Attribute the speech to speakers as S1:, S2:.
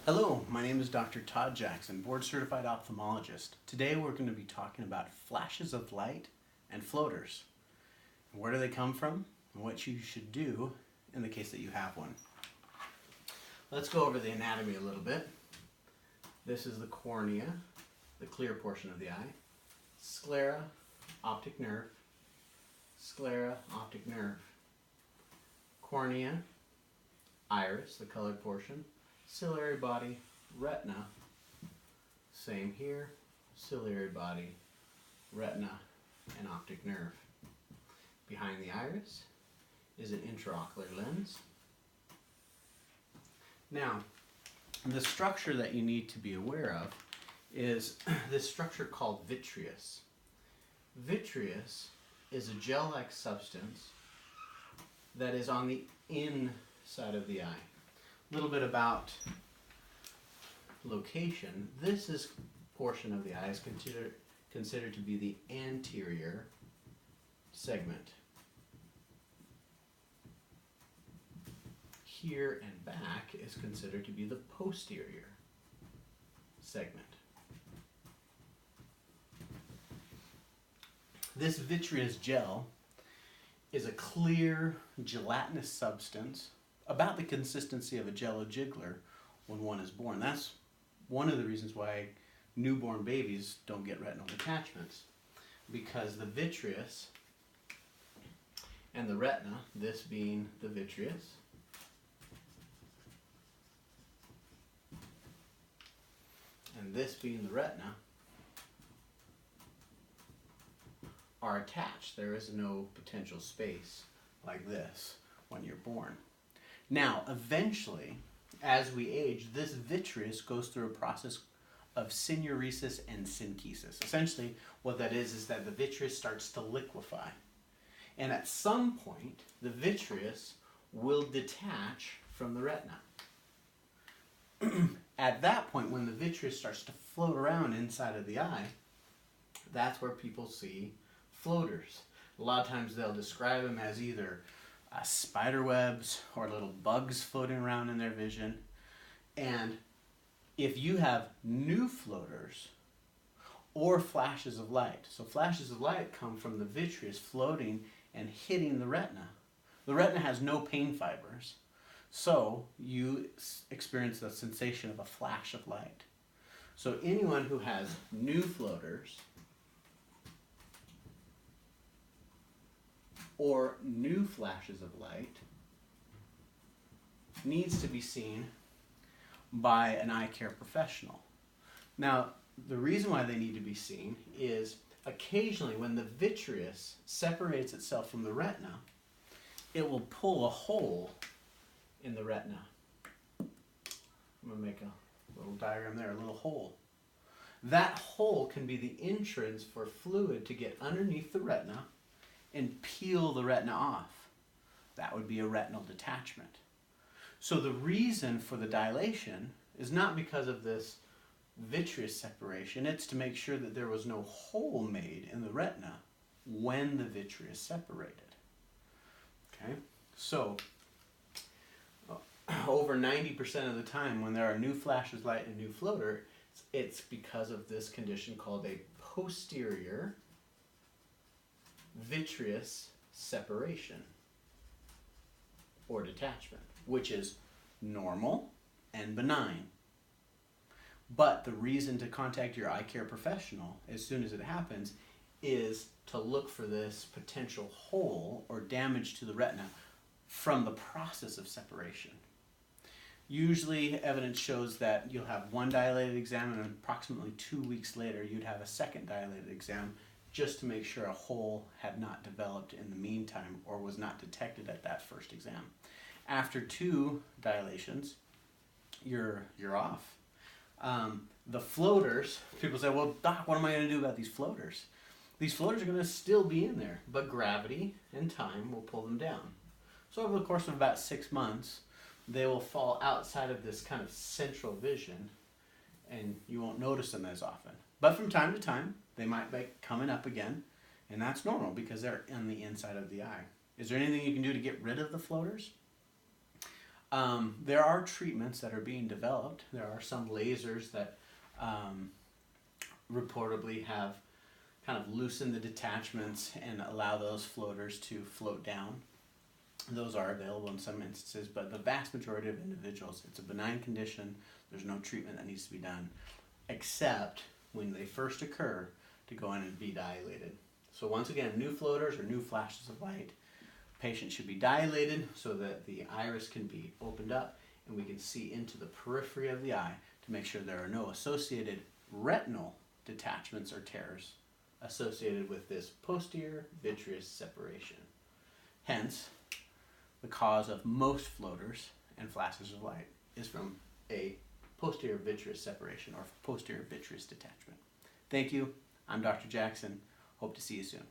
S1: Hello, my name is Dr. Todd Jackson, board certified ophthalmologist. Today we're going to be talking about flashes of light and floaters. Where do they come from and what you should do in the case that you have one. Let's go over the anatomy a little bit. This is the cornea, the clear portion of the eye. Sclera, optic nerve. Sclera, optic nerve. Cornea, iris, the colored portion. Ciliary body, retina, same here, ciliary body, retina, and optic nerve. Behind the iris is an intraocular lens. Now, the structure that you need to be aware of is this structure called vitreous. Vitreous is a gel-like substance that is on the inside of the eye. A little bit about location. This portion of the eye is considered to be the anterior segment. Here and back is considered to be the posterior segment. This vitreous gel is a clear gelatinous substance about the consistency of a Jell-O jiggler when one is born. That's one of the reasons why newborn babies don't get retinal detachments, because the vitreous and the retina, this being the vitreous, and this being the retina, are attached. There is no potential space like this when you're born. Now, eventually, as we age, this vitreous goes through a process of synuresis and synthesis. Essentially, what that is that the vitreous starts to liquefy. And at some point, the vitreous will detach from the retina. At that point, when the vitreous starts to float around inside of the eye, that's where people see floaters. A lot of times they'll describe them as either spider webs or little bugs floating around in their vision. And if you have new floaters or flashes of light, so flashes of light come from the vitreous floating and hitting the retina. The retina has no pain fibers, so you experience the sensation of a flash of light. So anyone who has new floaters or new flashes of light needs to be seen by an eye care professional. Now, the reason why they need to be seen is occasionally when the vitreous separates itself from the retina, it will pull a hole in the retina. I'm going to make a little diagram there, a little hole. That hole can be the entrance for fluid to get underneath the retina and peel the retina off. That would be a retinal detachment. So the reason for the dilation is not because of this vitreous separation, it's to make sure that there was no hole made in the retina when the vitreous separated. Okay, so over 90% of the time when there are new flashes of light and new floater, it's because of this condition called a posterior vitreous separation or detachment, which is normal and benign. But the reason to contact your eye care professional as soon as it happens is to look for this potential hole or damage to the retina from the process of separation. Usually evidence shows that you'll have one dilated exam and approximately 2 weeks later you'd have a second dilated exam just to make sure a hole had not developed in the meantime or was not detected at that first exam. After 2 dilations, you're off. The floaters, people say, well, doc, what am I going to do about these floaters? These floaters are going to still be in there, but gravity and time will pull them down. So over the course of about 6 months, they will fall outside of this kind of central vision and you won't notice them as often. But from time to time, they might be coming up again, and that's normal because they're on the inside of the eye. Is there anything you can do to get rid of the floaters? There are treatments that are being developed. There are some lasers that reportedly have kind of loosened the detachments and allow those floaters to float down. Those are available in some instances, but the vast majority of individuals, it's a benign condition. There's no treatment that needs to be done, except when they first occur, to go in and be dilated. So once again, new floaters or new flashes of light, patient should be dilated so that the iris can be opened up and we can see into the periphery of the eye to make sure there are no associated retinal detachments or tears associated with this posterior vitreous separation. Hence, the cause of most floaters and flashes of light is from a posterior vitreous separation or posterior vitreous detachment. Thank you. I'm Dr. Jackson. Hope to see you soon.